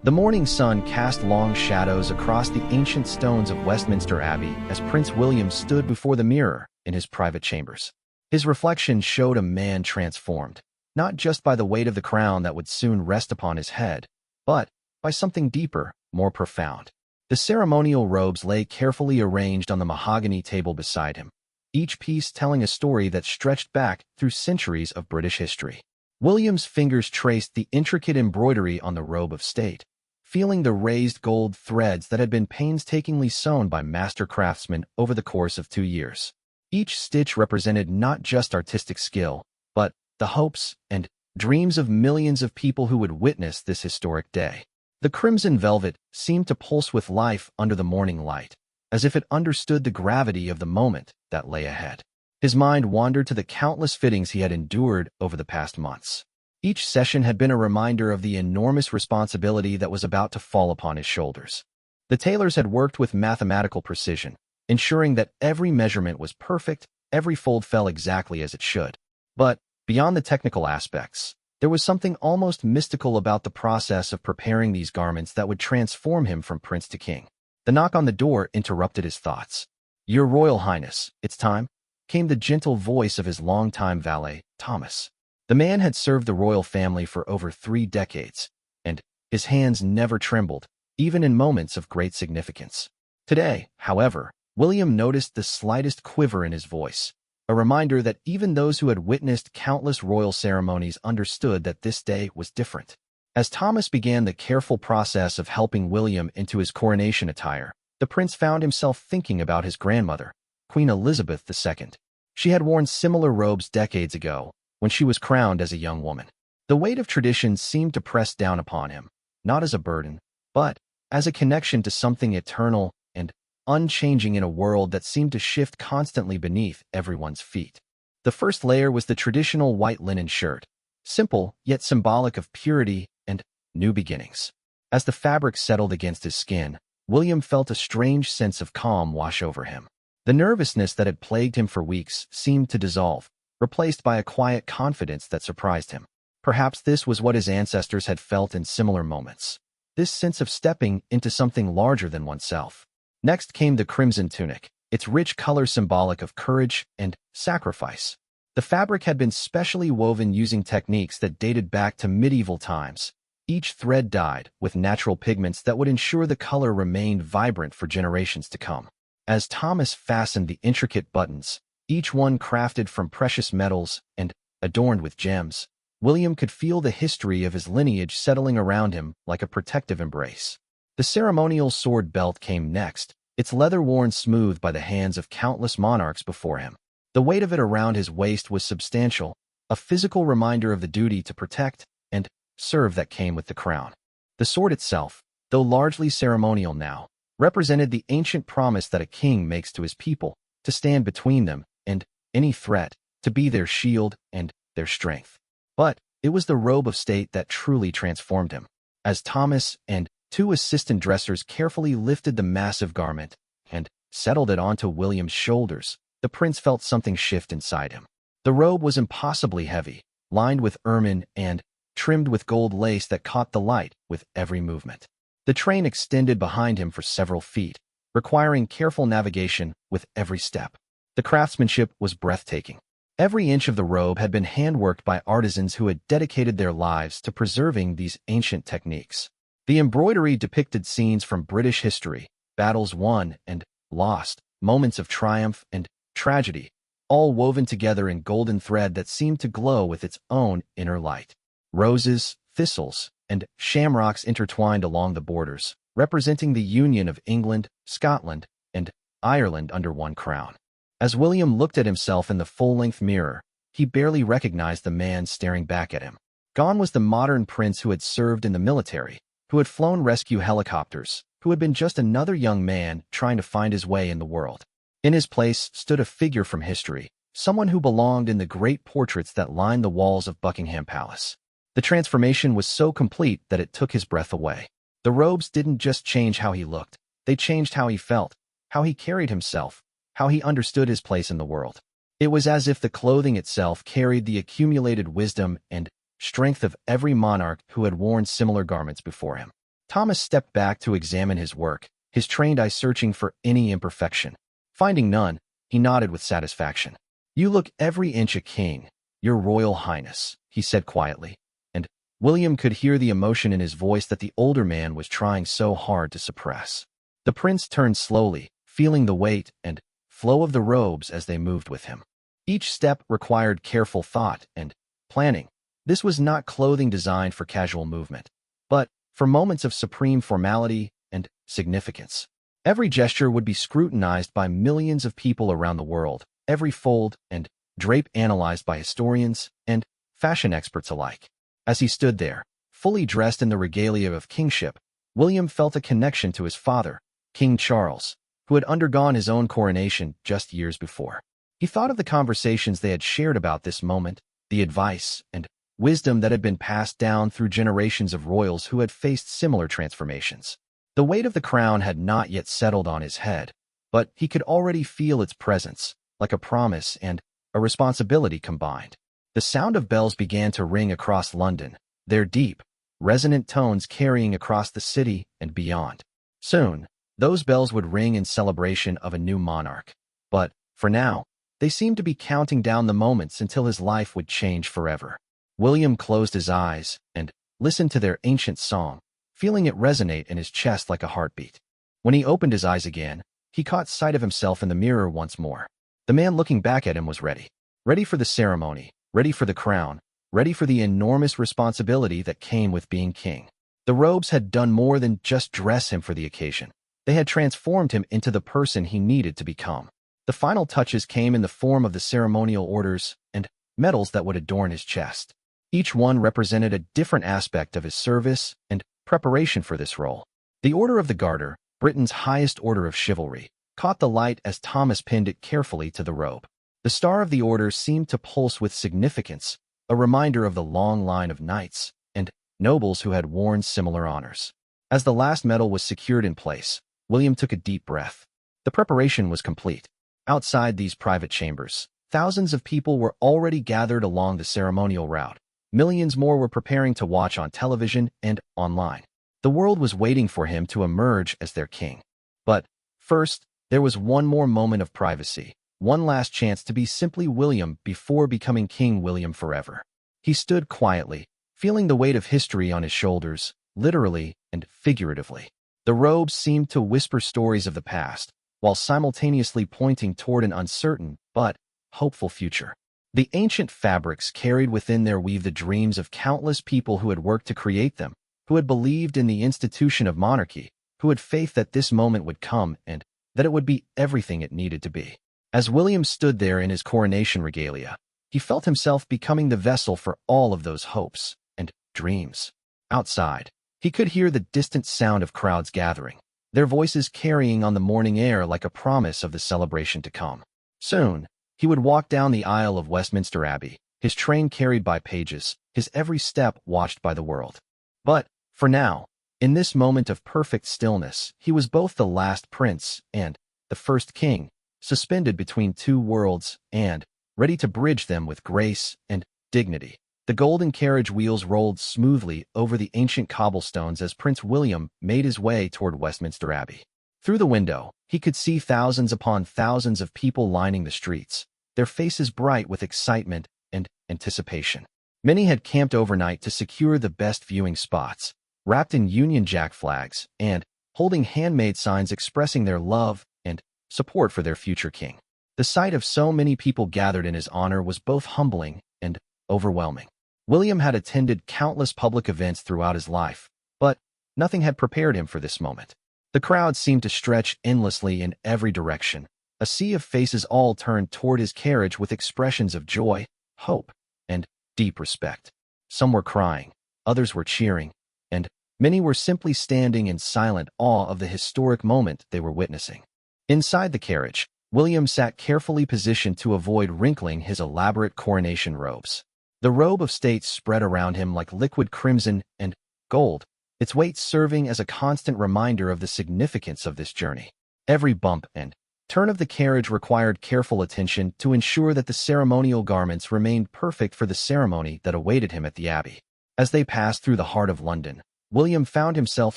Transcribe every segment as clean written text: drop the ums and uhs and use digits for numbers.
The morning sun cast long shadows across the ancient stones of Westminster Abbey as Prince William stood before the mirror in his private chambers. His reflection showed a man transformed, not just by the weight of the crown that would soon rest upon his head, but by something deeper, more profound. The ceremonial robes lay carefully arranged on the mahogany table beside him, each piece telling a story that stretched back through centuries of British history. William's fingers traced the intricate embroidery on the robe of state, feeling the raised gold threads that had been painstakingly sewn by master craftsmen over the course of 2 years. Each stitch represented not just artistic skill, but the hopes and dreams of millions of people who would witness this historic day. The crimson velvet seemed to pulse with life under the morning light, as if it understood the gravity of the moment that lay ahead. His mind wandered to the countless fittings he had endured over the past months. Each session had been a reminder of the enormous responsibility that was about to fall upon his shoulders. The tailors had worked with mathematical precision, ensuring that every measurement was perfect, every fold fell exactly as it should. But beyond the technical aspects, there was something almost mystical about the process of preparing these garments that would transform him from prince to king. The knock on the door interrupted his thoughts. "Your Royal Highness, it's time," came the gentle voice of his longtime valet, Thomas. The man had served the royal family for over 3 decades, and his hands never trembled, even in moments of great significance. Today, however, William noticed the slightest quiver in his voice, a reminder that even those who had witnessed countless royal ceremonies understood that this day was different. As Thomas began the careful process of helping William into his coronation attire, the prince found himself thinking about his grandmother, Queen Elizabeth II. She had worn similar robes decades ago, when she was crowned as a young woman. The weight of tradition seemed to press down upon him, not as a burden, but as a connection to something eternal and unchanging in a world that seemed to shift constantly beneath everyone's feet. The first layer was the traditional white linen shirt, simple yet symbolic of purity and new beginnings. As the fabric settled against his skin, William felt a strange sense of calm wash over him. The nervousness that had plagued him for weeks seemed to dissolve, replaced by a quiet confidence that surprised him. Perhaps this was what his ancestors had felt in similar moments, this sense of stepping into something larger than oneself. Next came the crimson tunic, its rich color symbolic of courage and sacrifice. The fabric had been specially woven using techniques that dated back to medieval times, each thread dyed with natural pigments that would ensure the color remained vibrant for generations to come. As Thomas fastened the intricate buttons, each one crafted from precious metals and adorned with gems, William could feel the history of his lineage settling around him like a protective embrace. The ceremonial sword belt came next, its leather worn smooth by the hands of countless monarchs before him. The weight of it around his waist was substantial, a physical reminder of the duty to protect and serve that came with the crown. The sword itself, though largely ceremonial now, represented the ancient promise that a king makes to his people, to stand between them and any threat, to be their shield and their strength. But it was the robe of state that truly transformed him. As Thomas and 2 assistant dressers carefully lifted the massive garment and settled it onto William's shoulders, the prince felt something shift inside him. The robe was impossibly heavy, lined with ermine and trimmed with gold lace that caught the light with every movement. The train extended behind him for several feet, requiring careful navigation with every step. The craftsmanship was breathtaking. Every inch of the robe had been handworked by artisans who had dedicated their lives to preserving these ancient techniques. The embroidery depicted scenes from British history, battles won and lost, moments of triumph and tragedy, all woven together in golden thread that seemed to glow with its own inner light. Roses, thistles, and shamrocks intertwined along the borders, representing the union of England, Scotland, and Ireland under one crown. As William looked at himself in the full-length mirror, he barely recognized the man staring back at him. Gone was the modern prince who had served in the military, who had flown rescue helicopters, who had been just another young man trying to find his way in the world. In his place stood a figure from history, someone who belonged in the great portraits that lined the walls of Buckingham Palace. The transformation was so complete that it took his breath away. The robes didn't just change how he looked, they changed how he felt, how he carried himself, how he understood his place in the world. It was as if the clothing itself carried the accumulated wisdom and strength of every monarch who had worn similar garments before him. Thomas stepped back to examine his work, his trained eye searching for any imperfection. Finding none, he nodded with satisfaction. "You look every inch a king, Your Royal Highness," he said quietly, and William could hear the emotion in his voice that the older man was trying so hard to suppress. The prince turned slowly, feeling the weight and flow of the robes as they moved with him. Each step required careful thought and planning. This was not clothing designed for casual movement, but for moments of supreme formality and significance. Every gesture would be scrutinized by millions of people around the world, every fold and drape analyzed by historians and fashion experts alike. As he stood there, fully dressed in the regalia of kingship, William felt a connection to his father, King Charles, who had undergone his own coronation just years before. He thought of the conversations they had shared about this moment, the advice and wisdom that had been passed down through generations of royals who had faced similar transformations. The weight of the crown had not yet settled on his head, but he could already feel its presence, like a promise and a responsibility combined. The sound of bells began to ring across London, their deep, resonant tones carrying across the city and beyond. Soon, those bells would ring in celebration of a new monarch. But, for now, they seemed to be counting down the moments until his life would change forever. William closed his eyes and listened to their ancient song, feeling it resonate in his chest like a heartbeat. When he opened his eyes again, he caught sight of himself in the mirror once more. The man looking back at him was ready. Ready for the ceremony, ready for the crown, ready for the enormous responsibility that came with being king. The robes had done more than just dress him for the occasion. They had transformed him into the person he needed to become. The final touches came in the form of the ceremonial orders and medals that would adorn his chest. Each one represented a different aspect of his service and preparation for this role. The Order of the Garter, Britain's highest order of chivalry, caught the light as Thomas pinned it carefully to the robe. The star of the order seemed to pulse with significance, a reminder of the long line of knights and nobles who had worn similar honors. As the last medal was secured in place, William took a deep breath. The preparation was complete. Outside these private chambers, thousands of people were already gathered along the ceremonial route. Millions more were preparing to watch on television and online. The world was waiting for him to emerge as their king. But first, there was one more moment of privacy, one last chance to be simply William before becoming King William forever. He stood quietly, feeling the weight of history on his shoulders, literally and figuratively. The robes seemed to whisper stories of the past, while simultaneously pointing toward an uncertain but hopeful future. The ancient fabrics carried within their weave the dreams of countless people who had worked to create them, who had believed in the institution of monarchy, who had faith that this moment would come and that it would be everything it needed to be. As William stood there in his coronation regalia, he felt himself becoming the vessel for all of those hopes and dreams. Outside, he could hear the distant sound of crowds gathering, their voices carrying on the morning air like a promise of the celebration to come. Soon, he would walk down the aisle of Westminster Abbey, his train carried by pages, his every step watched by the world. But, for now, in this moment of perfect stillness, he was both the last prince and the first king, suspended between two worlds and ready to bridge them with grace and dignity. The golden carriage wheels rolled smoothly over the ancient cobblestones as Prince William made his way toward Westminster Abbey. Through the window, he could see thousands upon thousands of people lining the streets, their faces bright with excitement and anticipation. Many had camped overnight to secure the best viewing spots, wrapped in Union Jack flags and holding handmade signs expressing their love and support for their future king. The sight of so many people gathered in his honor was both humbling and overwhelming. William had attended countless public events throughout his life, but nothing had prepared him for this moment. The crowd seemed to stretch endlessly in every direction, a sea of faces all turned toward his carriage with expressions of joy, hope, and deep respect. Some were crying, others were cheering, and many were simply standing in silent awe of the historic moment they were witnessing. Inside the carriage, William sat carefully positioned to avoid wrinkling his elaborate coronation robes. The robe of state spread around him like liquid crimson and gold, its weight serving as a constant reminder of the significance of this journey. Every bump and turn of the carriage required careful attention to ensure that the ceremonial garments remained perfect for the ceremony that awaited him at the Abbey. As they passed through the heart of London, William found himself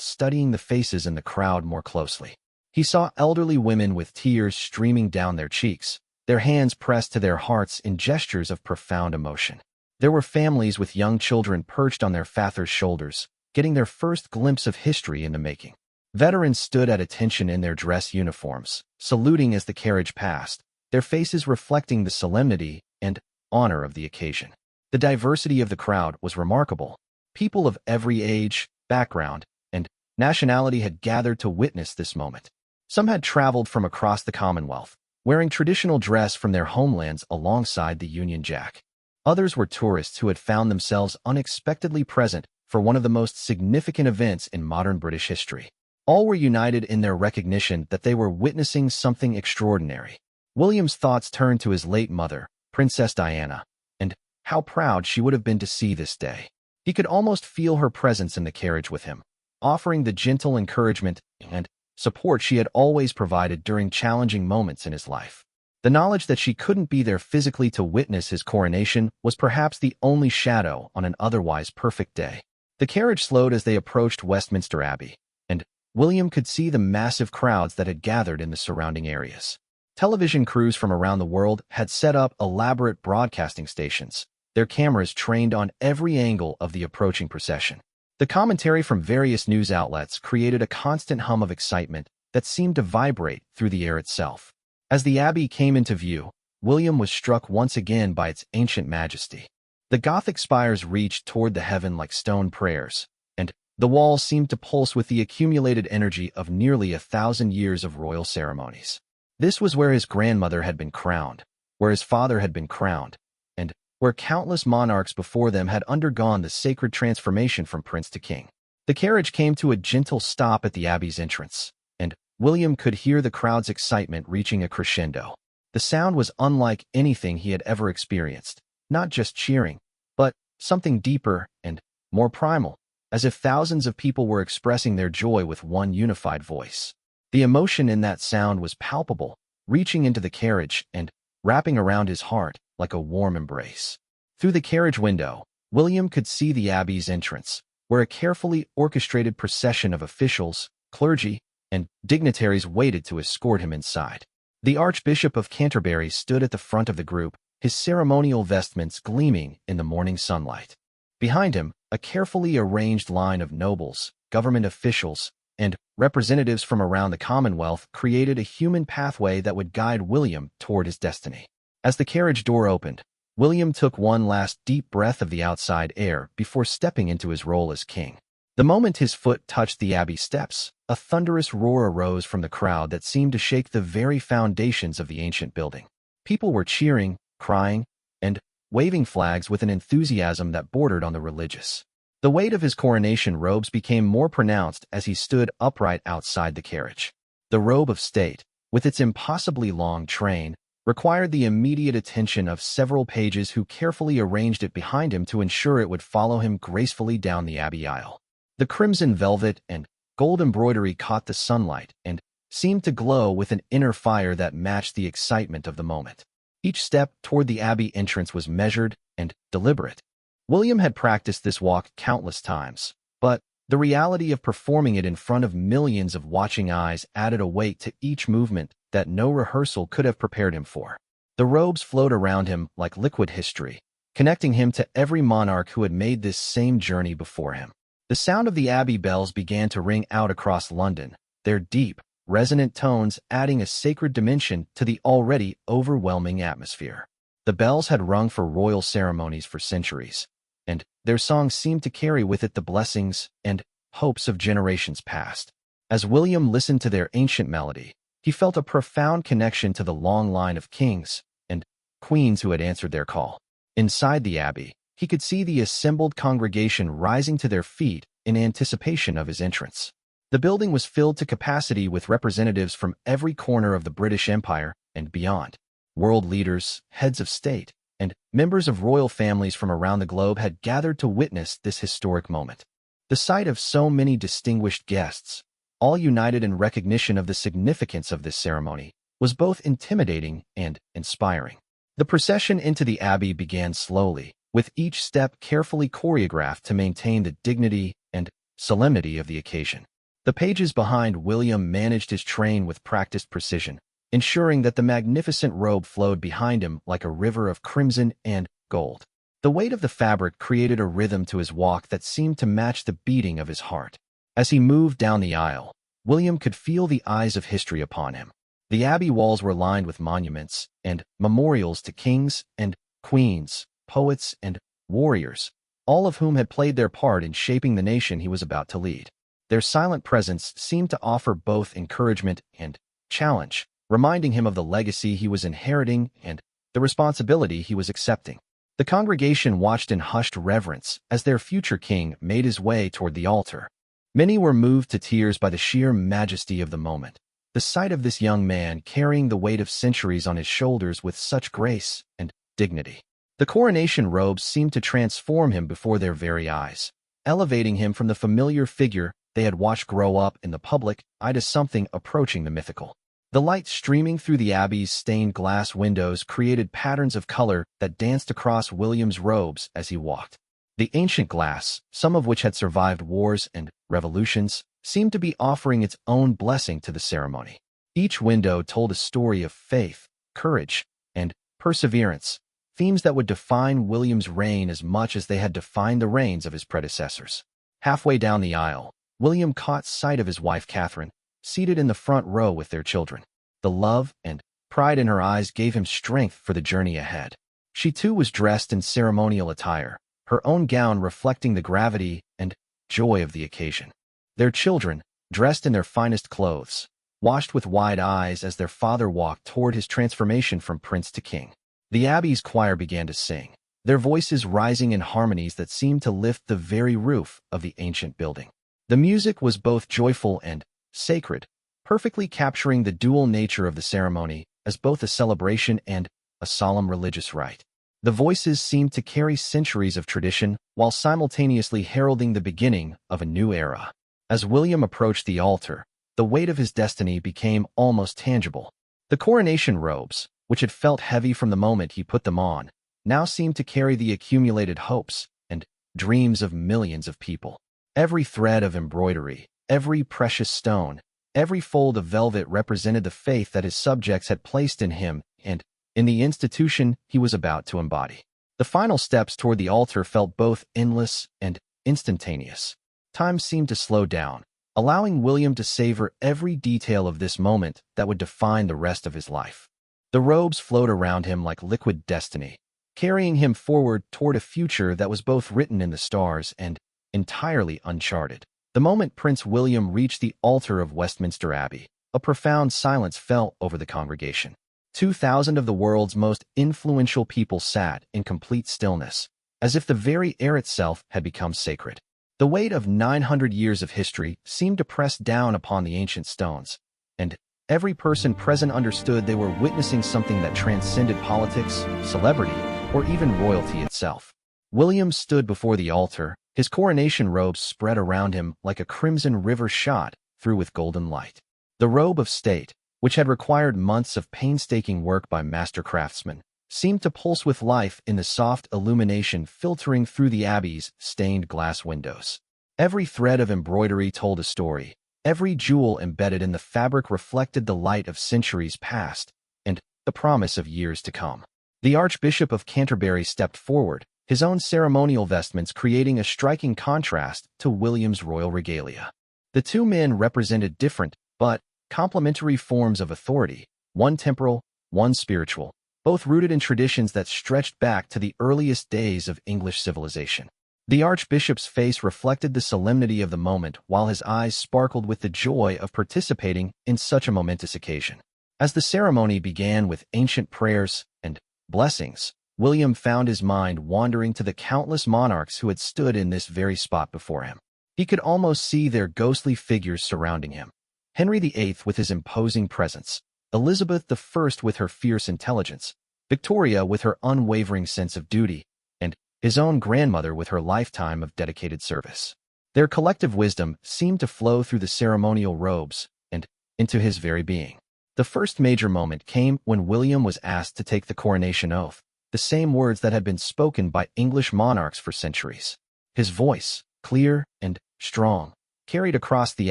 studying the faces in the crowd more closely. He saw elderly women with tears streaming down their cheeks, their hands pressed to their hearts in gestures of profound emotion. There were families with young children perched on their fathers' shoulders, getting their first glimpse of history in the making. Veterans stood at attention in their dress uniforms, saluting as the carriage passed, their faces reflecting the solemnity and honor of the occasion. The diversity of the crowd was remarkable. People of every age, background, and nationality had gathered to witness this moment. Some had traveled from across the Commonwealth, wearing traditional dress from their homelands alongside the Union Jack. Others were tourists who had found themselves unexpectedly present for one of the most significant events in modern British history. All were united in their recognition that they were witnessing something extraordinary. William's thoughts turned to his late mother, Princess Diana, and how proud she would have been to see this day. He could almost feel her presence in the carriage with him, offering the gentle encouragement and support she had always provided during challenging moments in his life. The knowledge that she couldn't be there physically to witness his coronation was perhaps the only shadow on an otherwise perfect day. The carriage slowed as they approached Westminster Abbey, and William could see the massive crowds that had gathered in the surrounding areas. Television crews from around the world had set up elaborate broadcasting stations, their cameras trained on every angle of the approaching procession. The commentary from various news outlets created a constant hum of excitement that seemed to vibrate through the air itself. As the abbey came into view, William was struck once again by its ancient majesty. The Gothic spires reached toward the heaven like stone prayers, and the walls seemed to pulse with the accumulated energy of nearly 1,000 years of royal ceremonies. This was where his grandmother had been crowned, where his father had been crowned, and where countless monarchs before them had undergone the sacred transformation from prince to king. The carriage came to a gentle stop at the abbey's entrance, and William could hear the crowd's excitement reaching a crescendo. The sound was unlike anything he had ever experienced, not just cheering, but something deeper and more primal, as if thousands of people were expressing their joy with one unified voice. The emotion in that sound was palpable, reaching into the carriage and wrapping around his heart like a warm embrace. Through the carriage window, William could see the abbey's entrance, where a carefully orchestrated procession of officials, clergy, and dignitaries waited to escort him inside. The Archbishop of Canterbury stood at the front of the group, his ceremonial vestments gleaming in the morning sunlight. Behind him, a carefully arranged line of nobles, government officials, and representatives from around the Commonwealth created a human pathway that would guide William toward his destiny. As the carriage door opened, William took one last deep breath of the outside air before stepping into his role as king. The moment his foot touched the abbey steps, a thunderous roar arose from the crowd that seemed to shake the very foundations of the ancient building. People were cheering, crying, and waving flags with an enthusiasm that bordered on the religious. The weight of his coronation robes became more pronounced as he stood upright outside the carriage. The robe of state, with its impossibly long train, required the immediate attention of several pages who carefully arranged it behind him to ensure it would follow him gracefully down the abbey aisle. The crimson velvet and gold embroidery caught the sunlight and seemed to glow with an inner fire that matched the excitement of the moment. Each step toward the abbey entrance was measured and deliberate. William had practiced this walk countless times, but the reality of performing it in front of millions of watching eyes added a weight to each movement that no rehearsal could have prepared him for. The robes flowed around him like liquid history, connecting him to every monarch who had made this same journey before him. The sound of the abbey bells began to ring out across London, their deep, resonant tones adding a sacred dimension to the already overwhelming atmosphere. The bells had rung for royal ceremonies for centuries, and their song seemed to carry with it the blessings and hopes of generations past. As William listened to their ancient melody, he felt a profound connection to the long line of kings and queens who had answered their call. Inside the abbey, he could see the assembled congregation rising to their feet in anticipation of his entrance. The building was filled to capacity with representatives from every corner of the British Empire and beyond. World leaders, heads of state, and members of royal families from around the globe had gathered to witness this historic moment. The sight of so many distinguished guests, all united in recognition of the significance of this ceremony, was both intimidating and inspiring. The procession into the abbey began slowly, with each step carefully choreographed to maintain the dignity and solemnity of the occasion. The pages behind William managed his train with practiced precision, ensuring that the magnificent robe flowed behind him like a river of crimson and gold. The weight of the fabric created a rhythm to his walk that seemed to match the beating of his heart. As he moved down the aisle, William could feel the eyes of history upon him. The abbey walls were lined with monuments and memorials to kings and queens, poets and warriors, all of whom had played their part in shaping the nation he was about to lead. Their silent presence seemed to offer both encouragement and challenge, reminding him of the legacy he was inheriting and the responsibility he was accepting. The congregation watched in hushed reverence as their future king made his way toward the altar. Many were moved to tears by the sheer majesty of the moment. The sight of this young man carrying the weight of centuries on his shoulders with such grace and dignity. The coronation robes seemed to transform him before their very eyes, elevating him from the familiar figure they had watched grow up in the public eye to something approaching the mythical. The light streaming through the abbey's stained glass windows created patterns of color that danced across William's robes as he walked. The ancient glass, some of which had survived wars and revolutions, seemed to be offering its own blessing to the ceremony. Each window told a story of faith, courage, and perseverance, themes that would define William's reign as much as they had defined the reigns of his predecessors. Halfway down the aisle, William caught sight of his wife Catherine, seated in the front row with their children. The love and pride in her eyes gave him strength for the journey ahead. She too was dressed in ceremonial attire, her own gown reflecting the gravity and joy of the occasion. Their children, dressed in their finest clothes, watched with wide eyes as their father walked toward his transformation from prince to king. The abbey's choir began to sing, their voices rising in harmonies that seemed to lift the very roof of the ancient building. The music was both joyful and sacred, perfectly capturing the dual nature of the ceremony as both a celebration and a solemn religious rite. The voices seemed to carry centuries of tradition while simultaneously heralding the beginning of a new era. As William approached the altar, the weight of his destiny became almost tangible. The coronation robes, which had felt heavy from the moment he put them on, now seemed to carry the accumulated hopes and dreams of millions of people. Every thread of embroidery, every precious stone, every fold of velvet represented the faith that his subjects had placed in him and in the institution he was about to embody. The final steps toward the altar felt both endless and instantaneous. Time seemed to slow down, allowing William to savor every detail of this moment that would define the rest of his life. The robes flowed around him like liquid destiny, carrying him forward toward a future that was both written in the stars and entirely uncharted. The moment Prince William reached the altar of Westminster Abbey, a profound silence fell over the congregation. 2,000 of the world's most influential people sat in complete stillness, as if the very air itself had become sacred. The weight of 900 years of history seemed to press down upon the ancient stones, and every person present understood they were witnessing something that transcended politics, celebrity, or even royalty itself. William stood before the altar, his coronation robes spread around him like a crimson river shot through with golden light. The robe of state, which had required months of painstaking work by master craftsmen, seemed to pulse with life in the soft illumination filtering through the abbey's stained glass windows. Every thread of embroidery told a story, every jewel embedded in the fabric reflected the light of centuries past and the promise of years to come. The Archbishop of Canterbury stepped forward, his own ceremonial vestments creating a striking contrast to William's royal regalia. The two men represented different but complementary forms of authority, one temporal, one spiritual, both rooted in traditions that stretched back to the earliest days of English civilization. The Archbishop's face reflected the solemnity of the moment while his eyes sparkled with the joy of participating in such a momentous occasion. As the ceremony began with ancient prayers and blessings, William found his mind wandering to the countless monarchs who had stood in this very spot before him. He could almost see their ghostly figures surrounding him. Henry VIII with his imposing presence, Elizabeth I with her fierce intelligence, Victoria with her unwavering sense of duty, and his own grandmother with her lifetime of dedicated service. Their collective wisdom seemed to flow through the ceremonial robes and into his very being. The first major moment came when William was asked to take the coronation oath, the same words that had been spoken by English monarchs for centuries. His voice, clear and strong, carried across the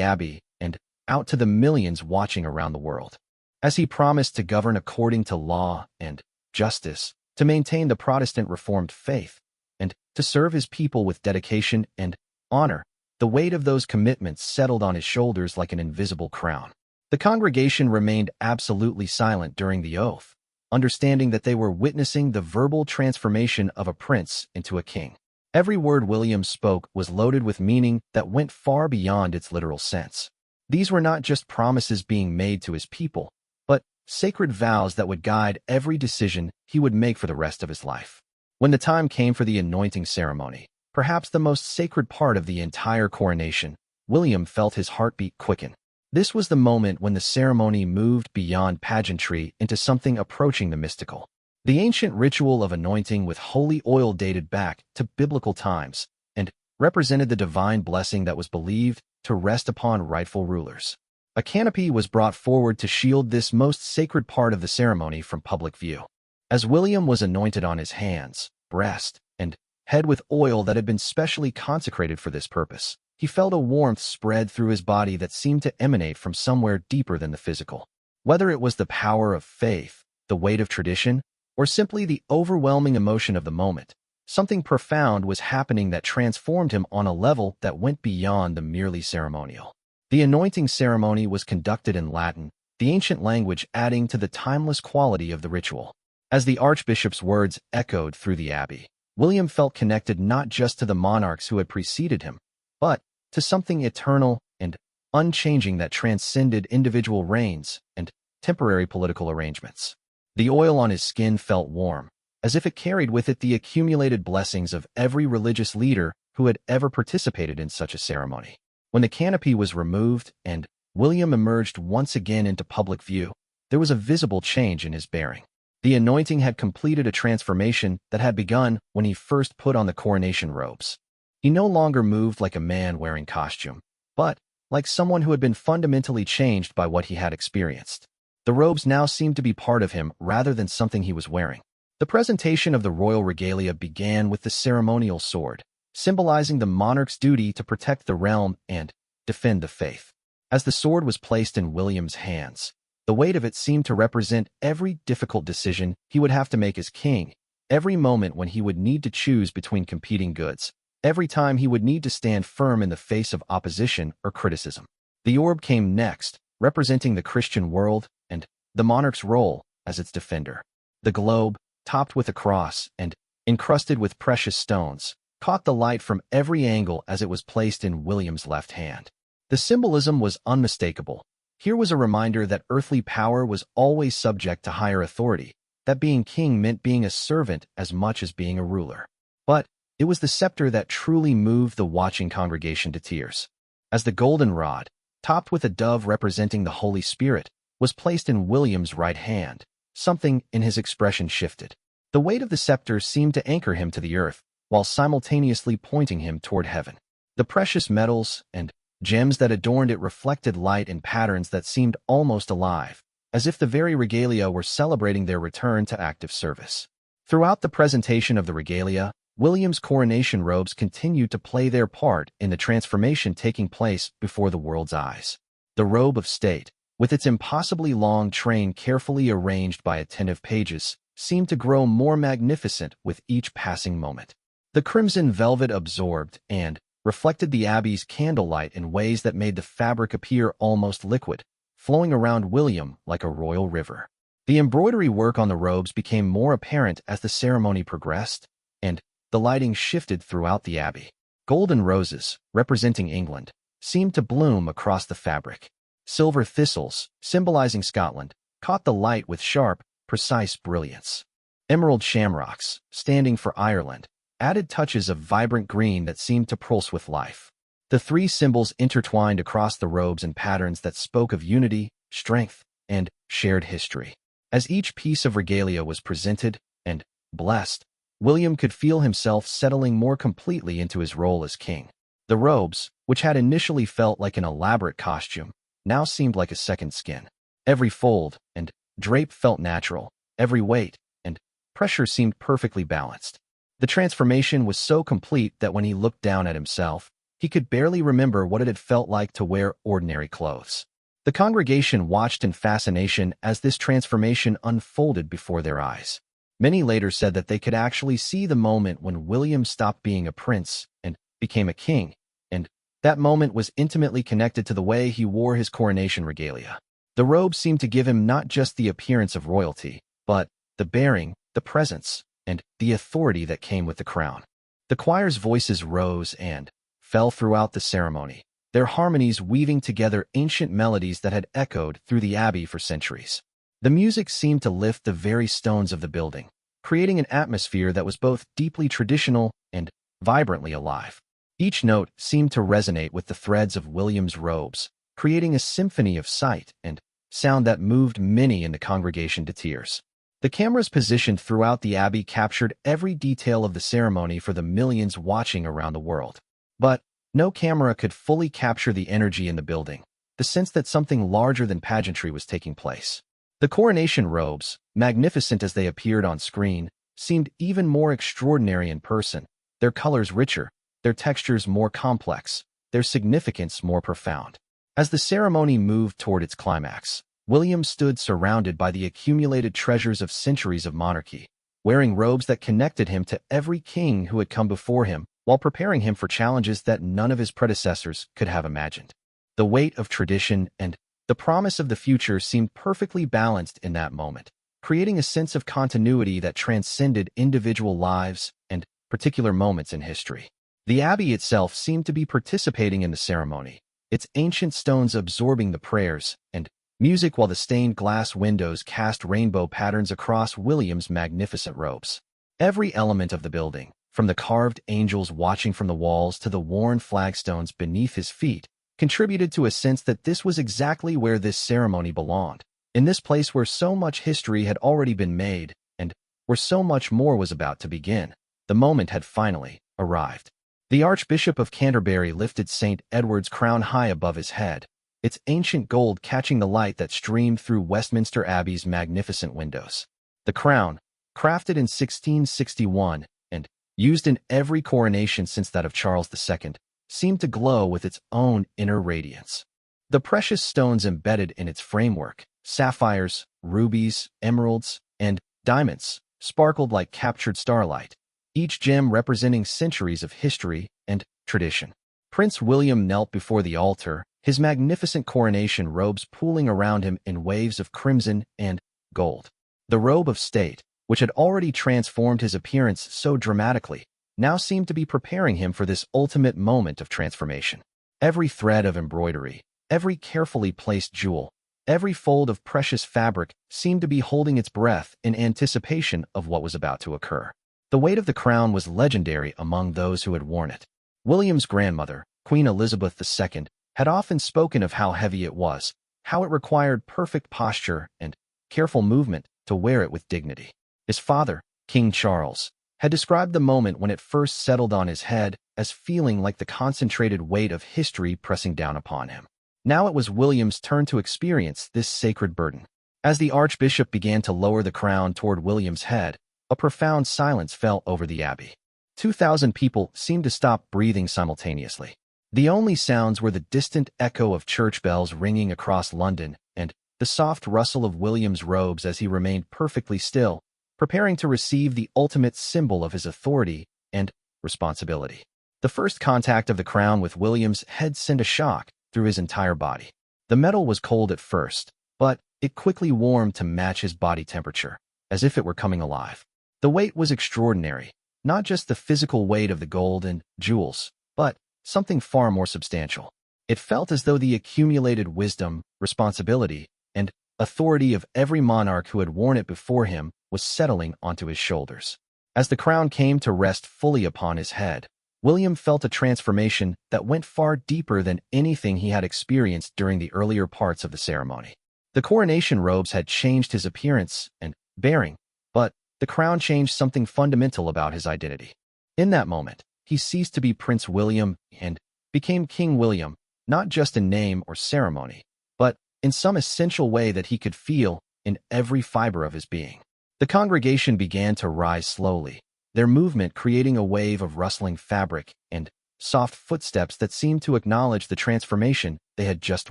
abbey and out to the millions watching around the world. As he promised to govern according to law and justice, to maintain the Protestant Reformed faith, and to serve his people with dedication and honor, the weight of those commitments settled on his shoulders like an invisible crown. The congregation remained absolutely silent during the oath, understanding that they were witnessing the verbal transformation of a prince into a king. Every word William spoke was loaded with meaning that went far beyond its literal sense. These were not just promises being made to his people, but sacred vows that would guide every decision he would make for the rest of his life. When the time came for the anointing ceremony, perhaps the most sacred part of the entire coronation, William felt his heartbeat quicken. This was the moment when the ceremony moved beyond pageantry into something approaching the mystical. The ancient ritual of anointing with holy oil dated back to biblical times and represented the divine blessing that was believed to rest upon rightful rulers. A canopy was brought forward to shield this most sacred part of the ceremony from public view. As William was anointed on his hands, breast, and head with oil that had been specially consecrated for this purpose, he felt a warmth spread through his body that seemed to emanate from somewhere deeper than the physical. Whether it was the power of faith, the weight of tradition, or simply the overwhelming emotion of the moment, something profound was happening that transformed him on a level that went beyond the merely ceremonial. The anointing ceremony was conducted in Latin, the ancient language adding to the timeless quality of the ritual. As the archbishop's words echoed through the abbey, William felt connected not just to the monarchs who had preceded him, but to something eternal and unchanging that transcended individual reigns and temporary political arrangements. The oil on his skin felt warm, as if it carried with it the accumulated blessings of every religious leader who had ever participated in such a ceremony. When the canopy was removed and William emerged once again into public view, there was a visible change in his bearing. The anointing had completed a transformation that had begun when he first put on the coronation robes. He no longer moved like a man wearing costume, but like someone who had been fundamentally changed by what he had experienced. The robes now seemed to be part of him rather than something he was wearing. The presentation of the royal regalia began with the ceremonial sword, symbolizing the monarch's duty to protect the realm and defend the faith. As the sword was placed in William's hands, the weight of it seemed to represent every difficult decision he would have to make as king, every moment when he would need to choose between competing goods, every time he would need to stand firm in the face of opposition or criticism. The orb came next, representing the Christian world and the monarch's role as its defender. The globe, topped with a cross and encrusted with precious stones, caught the light from every angle as it was placed in William's left hand. The symbolism was unmistakable. Here was a reminder that earthly power was always subject to higher authority, that being king meant being a servant as much as being a ruler. But it was the scepter that truly moved the watching congregation to tears. As the golden rod, topped with a dove representing the Holy Spirit, was placed in William's right hand, something in his expression shifted. The weight of the scepter seemed to anchor him to the earth, while simultaneously pointing him toward heaven. The precious metals and gems that adorned it reflected light in patterns that seemed almost alive, as if the very regalia were celebrating their return to active service. Throughout the presentation of the regalia, William's coronation robes continued to play their part in the transformation taking place before the world's eyes. The robe of state, with its impossibly long train carefully arranged by attentive pages, seemed to grow more magnificent with each passing moment. The crimson velvet absorbed and reflected the abbey's candlelight in ways that made the fabric appear almost liquid, flowing around William like a royal river. The embroidery work on the robes became more apparent as the ceremony progressed, and the lighting shifted throughout the abbey. Golden roses, representing England, seemed to bloom across the fabric. Silver thistles, symbolizing Scotland, caught the light with sharp, precise brilliance. Emerald shamrocks, standing for Ireland, added touches of vibrant green that seemed to pulse with life. The three symbols intertwined across the robes in patterns that spoke of unity, strength, and shared history. As each piece of regalia was presented and blessed, William could feel himself settling more completely into his role as king. The robes, which had initially felt like an elaborate costume, now seemed like a second skin. Every fold and drape felt natural, every weight and pressure seemed perfectly balanced. The transformation was so complete that when he looked down at himself, he could barely remember what it had felt like to wear ordinary clothes. The congregation watched in fascination as this transformation unfolded before their eyes. Many later said that they could actually see the moment when William stopped being a prince and became a king, and that moment was intimately connected to the way he wore his coronation regalia. The robe seemed to give him not just the appearance of royalty, but the bearing, the presence, and the authority that came with the crown. The choir's voices rose and fell throughout the ceremony, their harmonies weaving together ancient melodies that had echoed through the abbey for centuries. The music seemed to lift the very stones of the building, creating an atmosphere that was both deeply traditional and vibrantly alive. Each note seemed to resonate with the threads of William's robes, creating a symphony of sight and sound that moved many in the congregation to tears. The cameras positioned throughout the abbey captured every detail of the ceremony for the millions watching around the world. But no camera could fully capture the energy in the building, the sense that something larger than pageantry was taking place. The coronation robes, magnificent as they appeared on screen, seemed even more extraordinary in person, their colors richer, their textures more complex, their significance more profound. As the ceremony moved toward its climax, William stood surrounded by the accumulated treasures of centuries of monarchy, wearing robes that connected him to every king who had come before him, while preparing him for challenges that none of his predecessors could have imagined. The weight of tradition and the promise of the future seemed perfectly balanced in that moment, creating a sense of continuity that transcended individual lives and particular moments in history. The abbey itself seemed to be participating in the ceremony, its ancient stones absorbing the prayers and music while the stained glass windows cast rainbow patterns across William's magnificent robes. Every element of the building, from the carved angels watching from the walls to the worn flagstones beneath his feet, contributed to a sense that this was exactly where this ceremony belonged, in this place where so much history had already been made and where so much more was about to begin. The moment had finally arrived. The Archbishop of Canterbury lifted St. Edward's crown high above his head, its ancient gold catching the light that streamed through Westminster Abbey's magnificent windows. The crown, crafted in 1661 and used in every coronation since that of Charles II, seemed to glow with its own inner radiance. The precious stones embedded in its framework, sapphires, rubies, emeralds, and diamonds, sparkled like captured starlight, each gem representing centuries of history and tradition. Prince William knelt before the altar, his magnificent coronation robes pooling around him in waves of crimson and gold. The robe of state, which had already transformed his appearance so dramatically, now seemed to be preparing him for this ultimate moment of transformation. Every thread of embroidery, every carefully placed jewel, every fold of precious fabric seemed to be holding its breath in anticipation of what was about to occur. The weight of the crown was legendary among those who had worn it. William's grandmother, Queen Elizabeth II, had often spoken of how heavy it was, how it required perfect posture and careful movement to wear it with dignity. His father, King Charles, had described the moment when it first settled on his head as feeling like the concentrated weight of history pressing down upon him. Now it was William's turn to experience this sacred burden. As the Archbishop began to lower the crown toward William's head, a profound silence fell over the abbey. 2,000 people seemed to stop breathing simultaneously. The only sounds were the distant echo of church bells ringing across London and the soft rustle of William's robes as he remained perfectly still, preparing to receive the ultimate symbol of his authority and responsibility. The first contact of the crown with William's head sent a shock through his entire body. The metal was cold at first, but it quickly warmed to match his body temperature, as if it were coming alive. The weight was extraordinary, not just the physical weight of the gold and jewels, but something far more substantial. It felt as though the accumulated wisdom, responsibility, and authority of every monarch who had worn it before him was settling onto his shoulders. As the crown came to rest fully upon his head, William felt a transformation that went far deeper than anything he had experienced during the earlier parts of the ceremony. The coronation robes had changed his appearance and bearing, but the crown changed something fundamental about his identity. In that moment, he ceased to be Prince William and became King William, not just in name or ceremony, but in some essential way that he could feel in every fiber of his being. The congregation began to rise slowly, their movement creating a wave of rustling fabric and soft footsteps that seemed to acknowledge the transformation they had just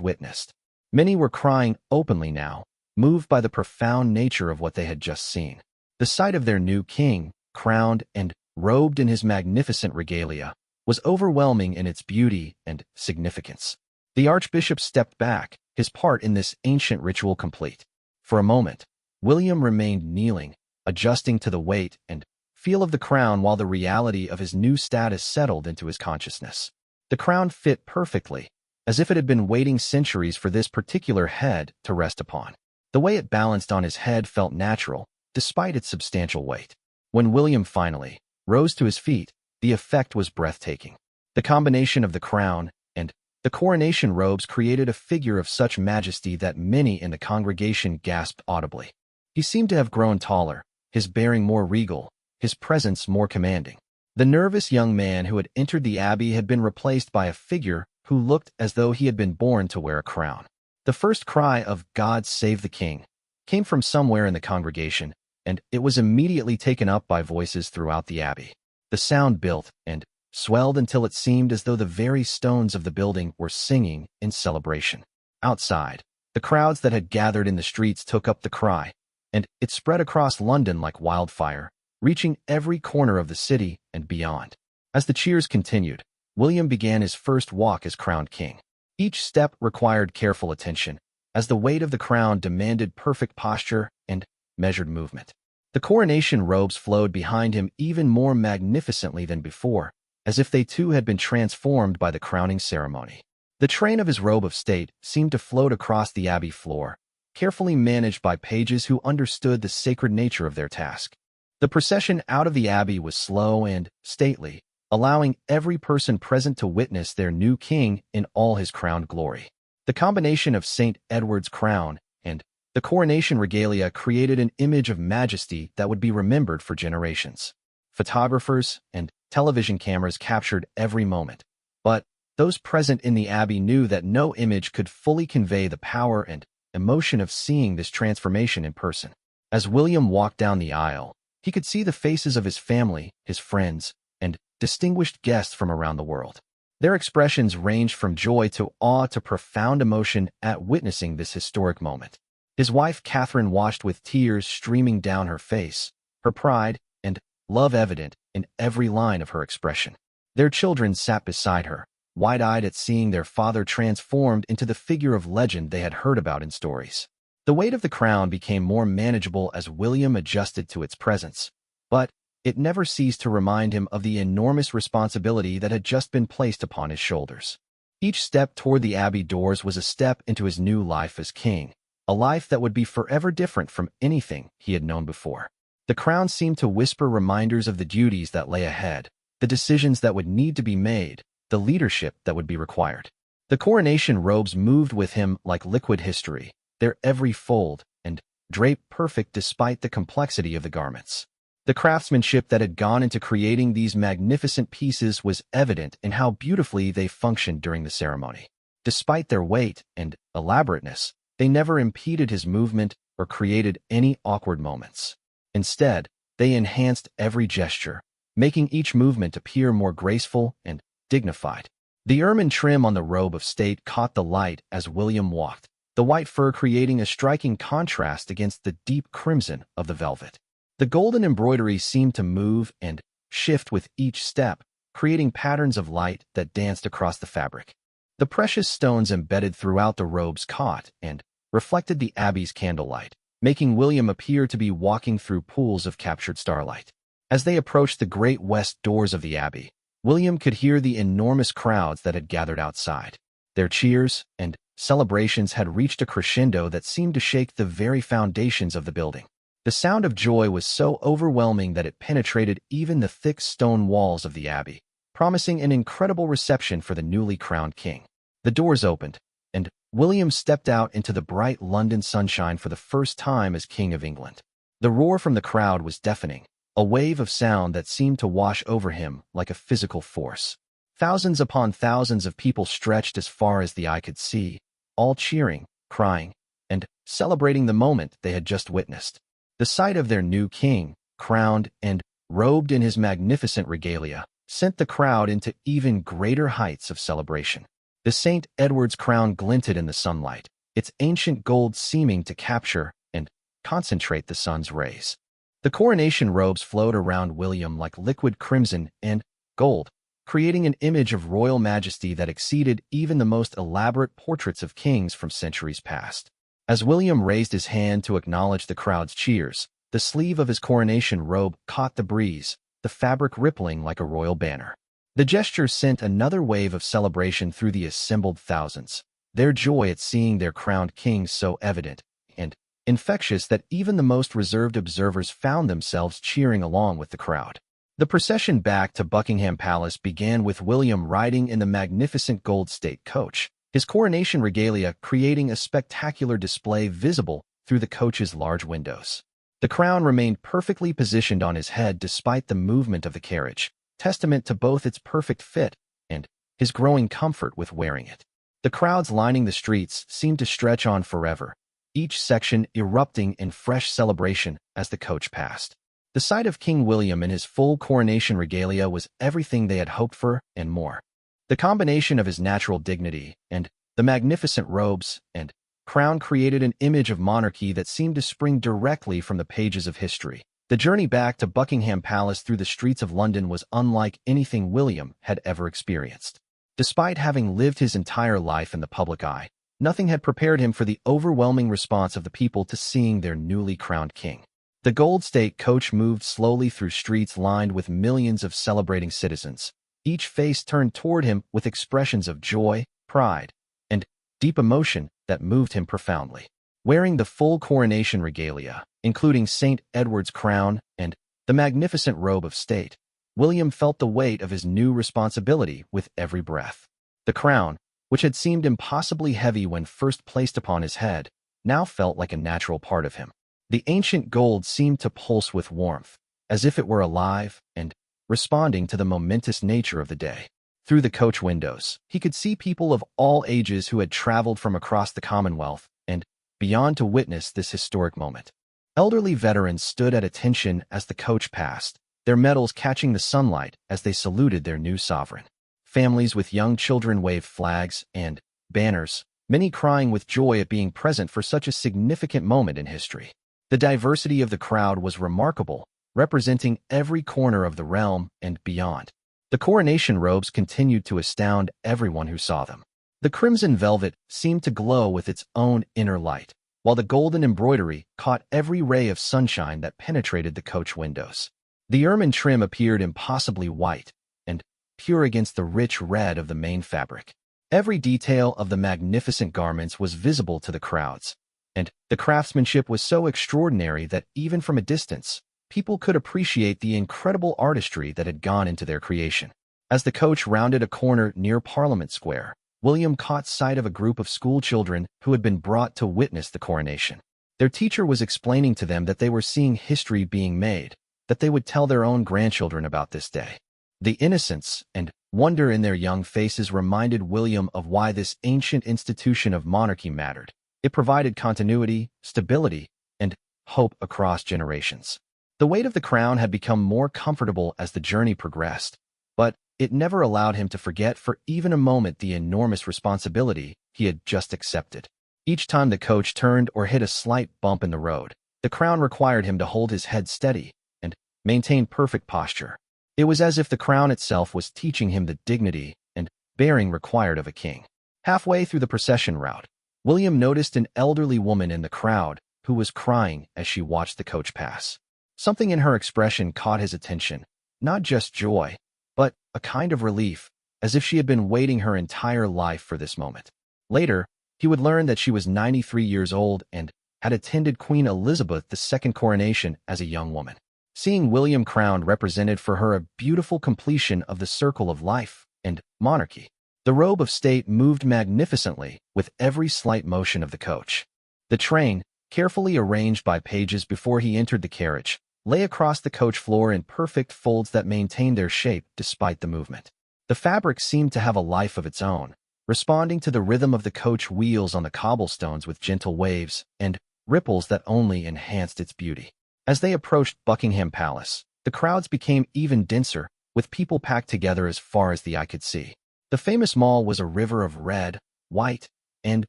witnessed. Many were crying openly now, moved by the profound nature of what they had just seen. The sight of their new king, crowned and robed in his magnificent regalia, was overwhelming in its beauty and significance. The archbishop stepped back, his part in this ancient ritual complete. For a moment, William remained kneeling, adjusting to the weight and feel of the crown while the reality of his new status settled into his consciousness. The crown fit perfectly, as if it had been waiting centuries for this particular head to rest upon. The way it balanced on his head felt natural, despite its substantial weight. When William finally rose to his feet, the effect was breathtaking. The combination of the crown and the coronation robes created a figure of such majesty that many in the congregation gasped audibly. He seemed to have grown taller, his bearing more regal, his presence more commanding. The nervous young man who had entered the abbey had been replaced by a figure who looked as though he had been born to wear a crown. The first cry of "God save the king" came from somewhere in the congregation, and it was immediately taken up by voices throughout the abbey. The sound built and swelled until it seemed as though the very stones of the building were singing in celebration. Outside, the crowds that had gathered in the streets took up the cry, and it spread across London like wildfire, reaching every corner of the city and beyond. As the cheers continued, William began his first walk as crowned king. Each step required careful attention, as the weight of the crown demanded perfect posture and measured movement. The coronation robes flowed behind him even more magnificently than before, as if they too had been transformed by the crowning ceremony. The train of his robe of state seemed to float across the abbey floor, carefully managed by pages who understood the sacred nature of their task. The procession out of the abbey was slow and stately, allowing every person present to witness their new king in all his crowned glory. The combination of St. Edward's crown and the coronation regalia created an image of majesty that would be remembered for generations. Photographers and television cameras captured every moment, but those present in the abbey knew that no image could fully convey the power and emotion of seeing this transformation in person. As William walked down the aisle, he could see the faces of his family, his friends, and distinguished guests from around the world. Their expressions ranged from joy to awe to profound emotion at witnessing this historic moment. His wife Catherine watched with tears streaming down her face, her pride and love evident in every line of her expression. Their children sat beside her, wide-eyed at seeing their father transformed into the figure of legend they had heard about in stories. The weight of the crown became more manageable as William adjusted to its presence, but it never ceased to remind him of the enormous responsibility that had just been placed upon his shoulders. Each step toward the abbey doors was a step into his new life as king, a life that would be forever different from anything he had known before. The crown seemed to whisper reminders of the duties that lay ahead, the decisions that would need to be made, the leadership that would be required. The coronation robes moved with him like liquid history, their every fold and drape perfect despite the complexity of the garments. The craftsmanship that had gone into creating these magnificent pieces was evident in how beautifully they functioned during the ceremony. Despite their weight and elaborateness, they never impeded his movement or created any awkward moments. Instead, they enhanced every gesture, making each movement appear more graceful and dignified. The ermine trim on the robe of state caught the light as William walked, the white fur creating a striking contrast against the deep crimson of the velvet. The golden embroidery seemed to move and shift with each step, creating patterns of light that danced across the fabric. The precious stones embedded throughout the robes caught and reflected the abbey's candlelight, making William appear to be walking through pools of captured starlight. As they approached the great west doors of the abbey, William could hear the enormous crowds that had gathered outside. Their cheers and celebrations had reached a crescendo that seemed to shake the very foundations of the building. The sound of joy was so overwhelming that it penetrated even the thick stone walls of the abbey, promising an incredible reception for the newly crowned king. The doors opened, and William stepped out into the bright London sunshine for the first time as King of England. The roar from the crowd was deafening, a wave of sound that seemed to wash over him like a physical force. Thousands upon thousands of people stretched as far as the eye could see, all cheering, crying, and celebrating the moment they had just witnessed. The sight of their new king, crowned and robed in his magnificent regalia, sent the crowd into even greater heights of celebration. The St. Edward's crown glinted in the sunlight, its ancient gold seeming to capture and concentrate the sun's rays. The coronation robes flowed around William like liquid crimson and gold, creating an image of royal majesty that exceeded even the most elaborate portraits of kings from centuries past. As William raised his hand to acknowledge the crowd's cheers, the sleeve of his coronation robe caught the breeze, the fabric rippling like a royal banner. The gesture sent another wave of celebration through the assembled thousands, their joy at seeing their crowned king so evident and infectious that even the most reserved observers found themselves cheering along with the crowd. The procession back to Buckingham Palace began with William riding in the magnificent gold state coach, his coronation regalia creating a spectacular display visible through the coach's large windows. The crown remained perfectly positioned on his head despite the movement of the carriage, testament to both its perfect fit and his growing comfort with wearing it. The crowds lining the streets seemed to stretch on forever, each section erupting in fresh celebration as the coach passed. The sight of King William in his full coronation regalia was everything they had hoped for and more. The combination of his natural dignity and the magnificent robes and crown created an image of monarchy that seemed to spring directly from the pages of history. The journey back to Buckingham Palace through the streets of London was unlike anything William had ever experienced. Despite having lived his entire life in the public eye, nothing had prepared him for the overwhelming response of the people to seeing their newly crowned king. The Gold State coach moved slowly through streets lined with millions of celebrating citizens, each face turned toward him with expressions of joy, pride, and deep emotion that moved him profoundly. Wearing the full coronation regalia, including St. Edward's crown and the magnificent robe of state, William felt the weight of his new responsibility with every breath. The crown, which had seemed impossibly heavy when first placed upon his head, now felt like a natural part of him. The ancient gold seemed to pulse with warmth, as if it were alive and responding to the momentous nature of the day. Through the coach windows, he could see people of all ages who had traveled from across the Commonwealth and beyond to witness this historic moment. Elderly veterans stood at attention as the coach passed, their medals catching the sunlight as they saluted their new sovereign. Families with young children waved flags and banners, many crying with joy at being present for such a significant moment in history. The diversity of the crowd was remarkable, representing every corner of the realm and beyond. The coronation robes continued to astound everyone who saw them. The crimson velvet seemed to glow with its own inner light, while the golden embroidery caught every ray of sunshine that penetrated the coach windows. The ermine trim appeared impossibly white and pure against the rich red of the main fabric. Every detail of the magnificent garments was visible to the crowds, and the craftsmanship was so extraordinary that even from a distance, people could appreciate the incredible artistry that had gone into their creation. As the coach rounded a corner near Parliament Square, William caught sight of a group of school children who had been brought to witness the coronation. Their teacher was explaining to them that they were seeing history being made, that they would tell their own grandchildren about this day. The innocence and wonder in their young faces reminded William of why this ancient institution of monarchy mattered. It provided continuity, stability, and hope across generations. The weight of the crown had become more comfortable as the journey progressed, but it never allowed him to forget for even a moment the enormous responsibility he had just accepted. Each time the coach turned or hit a slight bump in the road, the crown required him to hold his head steady and maintain perfect posture. It was as if the crown itself was teaching him the dignity and bearing required of a king. Halfway through the procession route, William noticed an elderly woman in the crowd who was crying as she watched the coach pass. Something in her expression caught his attention, not just joy, but a kind of relief, as if she had been waiting her entire life for this moment. Later, he would learn that she was 93 years old and had attended Queen Elizabeth II's coronation as a young woman. Seeing William crowned represented for her a beautiful completion of the circle of life and monarchy. The robe of state moved magnificently with every slight motion of the coach. The train, carefully arranged by pages before he entered the carriage, lay across the coach floor in perfect folds that maintained their shape despite the movement. The fabric seemed to have a life of its own, responding to the rhythm of the coach wheels on the cobblestones with gentle waves and ripples that only enhanced its beauty. As they approached Buckingham Palace, the crowds became even denser, with people packed together as far as the eye could see. The famous mall was a river of red, white, and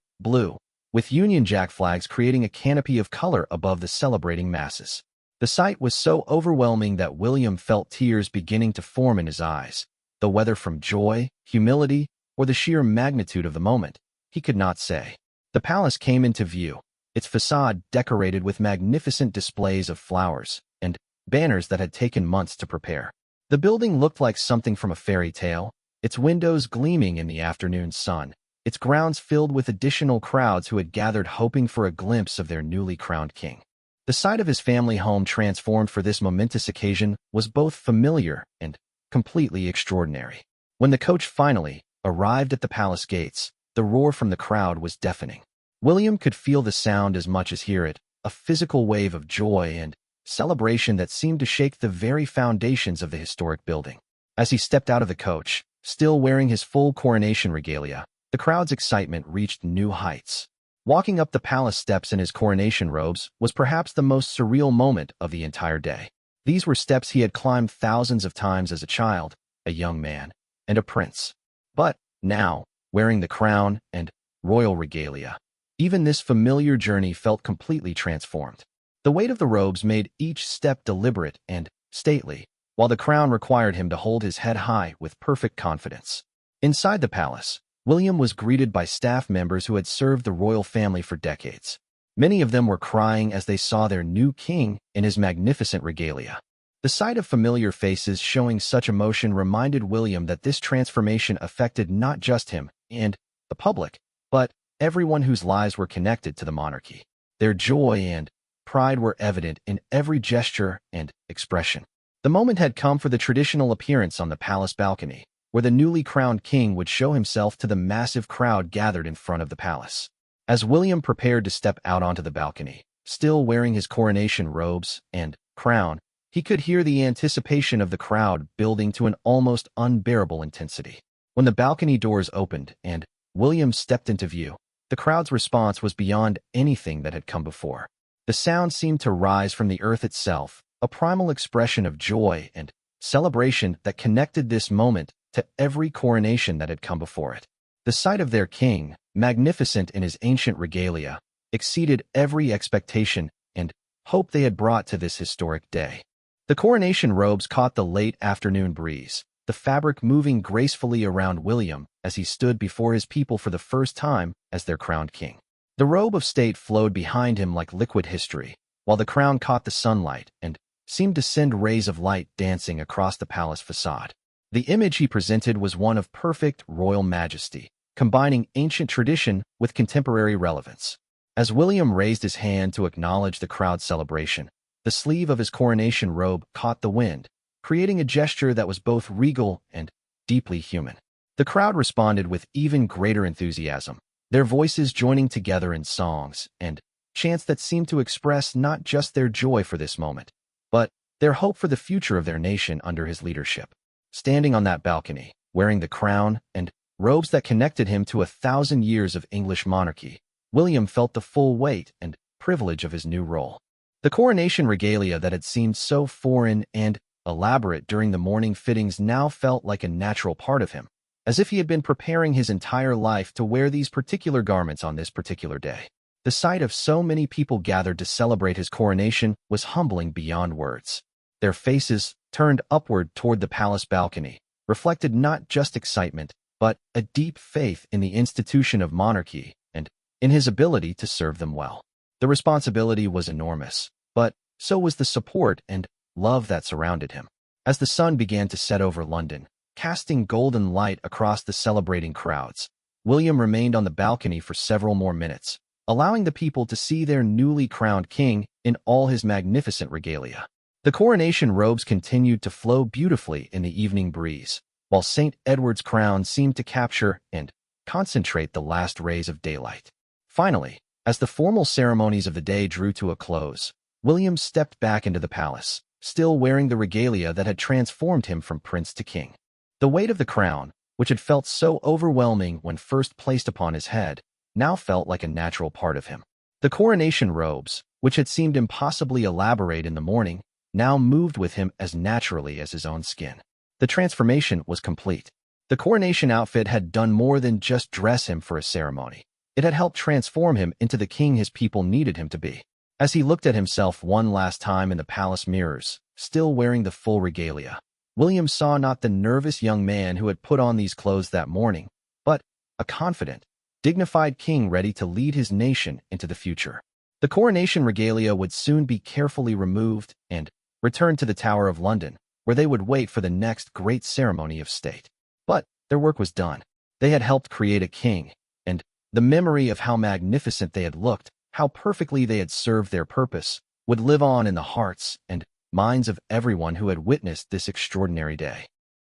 blue, with Union Jack flags creating a canopy of color above the celebrating masses. The sight was so overwhelming that William felt tears beginning to form in his eyes, though whether from joy, humility, or the sheer magnitude of the moment, he could not say. The palace came into view, its facade decorated with magnificent displays of flowers and banners that had taken months to prepare. The building looked like something from a fairy tale, its windows gleaming in the afternoon sun, its grounds filled with additional crowds who had gathered hoping for a glimpse of their newly crowned king. The sight of his family home transformed for this momentous occasion was both familiar and completely extraordinary. When the coach finally arrived at the palace gates, the roar from the crowd was deafening. William could feel the sound as much as hear it, a physical wave of joy and celebration that seemed to shake the very foundations of the historic building. As he stepped out of the coach, still wearing his full coronation regalia, the crowd's excitement reached new heights. Walking up the palace steps in his coronation robes was perhaps the most surreal moment of the entire day. These were steps he had climbed thousands of times as a child, a young man, and a prince. But now, wearing the crown and royal regalia, even this familiar journey felt completely transformed. The weight of the robes made each step deliberate and stately, while the crown required him to hold his head high with perfect confidence. Inside the palace, William was greeted by staff members who had served the royal family for decades. Many of them were crying as they saw their new king in his magnificent regalia. The sight of familiar faces showing such emotion reminded William that this transformation affected not just him and the public, but everyone whose lives were connected to the monarchy. Their joy and pride were evident in every gesture and expression. The moment had come for the traditional appearance on the palace balcony, where the newly crowned king would show himself to the massive crowd gathered in front of the palace. As William prepared to step out onto the balcony, still wearing his coronation robes and crown, he could hear the anticipation of the crowd building to an almost unbearable intensity. When the balcony doors opened and William stepped into view, the crowd's response was beyond anything that had come before. The sound seemed to rise from the earth itself, a primal expression of joy and celebration that connected this moment to every coronation that had come before it. The sight of their king, magnificent in his ancient regalia, exceeded every expectation and hope they had brought to this historic day. The coronation robes caught the late afternoon breeze, the fabric moving gracefully around William as he stood before his people for the first time as their crowned king. The robe of state flowed behind him like liquid history, while the crown caught the sunlight and seemed to send rays of light dancing across the palace facade. The image he presented was one of perfect royal majesty, combining ancient tradition with contemporary relevance. As William raised his hand to acknowledge the crowd's celebration, the sleeve of his coronation robe caught the wind, creating a gesture that was both regal and deeply human. The crowd responded with even greater enthusiasm, their voices joining together in songs and chants that seemed to express not just their joy for this moment, but their hope for the future of their nation under his leadership. Standing on that balcony, wearing the crown and robes that connected him to 1,000 years of English monarchy, William felt the full weight and privilege of his new role. The coronation regalia that had seemed so foreign and elaborate during the morning fittings now felt like a natural part of him, as if he had been preparing his entire life to wear these particular garments on this particular day. The sight of so many people gathered to celebrate his coronation was humbling beyond words. Their faces, turned upward toward the palace balcony, reflected not just excitement, but a deep faith in the institution of monarchy and in his ability to serve them well. The responsibility was enormous, but so was the support and love that surrounded him. As the sun began to set over London, casting golden light across the celebrating crowds, William remained on the balcony for several more minutes, allowing the people to see their newly crowned king in all his magnificent regalia. The coronation robes continued to flow beautifully in the evening breeze, while St. Edward's crown seemed to capture and concentrate the last rays of daylight. Finally, as the formal ceremonies of the day drew to a close, William stepped back into the palace, still wearing the regalia that had transformed him from prince to king. The weight of the crown, which had felt so overwhelming when first placed upon his head, now felt like a natural part of him. The coronation robes, which had seemed impossibly elaborate in the morning, now moved with him as naturally as his own skin. The transformation was complete. The coronation outfit had done more than just dress him for a ceremony. It had helped transform him into the king his people needed him to be. As he looked at himself one last time in the palace mirrors, still wearing the full regalia, William saw not the nervous young man who had put on these clothes that morning, but a confident, dignified king ready to lead his nation into the future. The coronation regalia would soon be carefully removed and returned to the Tower of London, where they would wait for the next great ceremony of state. But their work was done. They had helped create a king, and the memory of how magnificent they had looked, how perfectly they had served their purpose, would live on in the hearts and minds of everyone who had witnessed this extraordinary day.